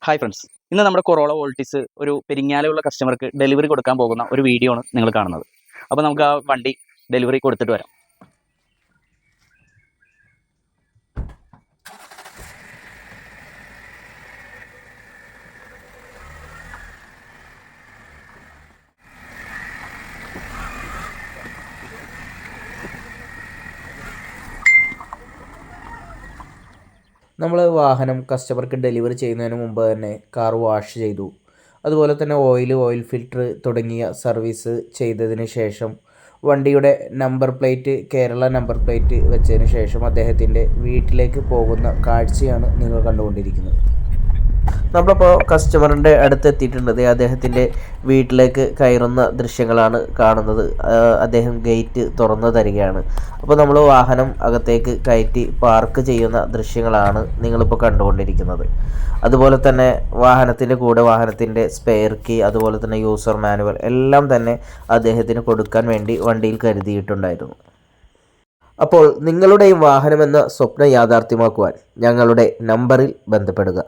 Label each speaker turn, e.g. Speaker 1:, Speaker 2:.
Speaker 1: Hi friends, ഇന്ന് നമ്മുടെ corolla വോൾട്ടിസ് ഒരു പെരിങ്ങാലുള്ള കസ്റ്റമർക്ക് ഡെലിവറി കൊടുക്കാൻ പോകുന്ന ഒരു വീഡിയോ ആണ് നിങ്ങൾ കാണുന്നത്. അപ്പോൾ നമുക്ക് ആ വണ്ടി ഡെലിവറി കൊടുത്തിട്ട് വരാം.
Speaker 2: നമ്മൾ വാഹനം കസ്റ്റമർക്ക് ഡെലിവറി ചെയ്യുന്നതിന് മുമ്പ് തന്നെ കാർ വാഷ് ചെയ്തു. അതുപോലെ തന്നെ ഓയിൽ ഫിൽറ്റർ തുടങ്ങിയ സർവീസ് ചെയ്തതിന് ശേഷം വണ്ടിയുടെ number plate Kerala number plate വെച്ചതിന് ശേഷം അദ്ദേഹത്തിൻ്റെ വീട്ടിലേക്ക് പോകുന്ന കാഴ്ചയാണ് നിങ്ങൾ കണ്ടുകൊണ്ടിരിക്കുന്നത്. നമ്മളിപ്പോൾ കസ്റ്റമറിൻ്റെ അടുത്ത് എത്തിയിട്ടുണ്ട്. അദ്ദേഹത്തിൻ്റെ വീട്ടിലേക്ക് കയറുന്ന ദൃശ്യങ്ങളാണ് കാണുന്നത്. അദ്ദേഹം ഗേറ്റ് തുറന്നു തരികയാണ്. അപ്പോൾ നമ്മൾ വാഹനം അകത്തേക്ക് കയറ്റി പാർക്ക് ചെയ്യുന്ന ദൃശ്യങ്ങളാണ് നിങ്ങളിപ്പോൾ കണ്ടുകൊണ്ടിരിക്കുന്നത്. അതുപോലെ തന്നെ വാഹനത്തിൻ്റെ കൂടെ വാഹനത്തിൻ്റെ സ്പെയർ കീ, അതുപോലെ തന്നെ യൂസർ മാനുവൽ എല്ലാം തന്നെ അദ്ദേഹത്തിന് കൊടുക്കാൻ വേണ്ടി വണ്ടിയിൽ കരുതിയിട്ടുണ്ടായിരുന്നു. അപ്പോൾ നിങ്ങളുടെയും വാഹനമെന്ന സ്വപ്നം യാഥാർത്ഥ്യമാക്കുവാൻ ഞങ്ങളുടെ നമ്പറിൽ ബന്ധപ്പെടുക.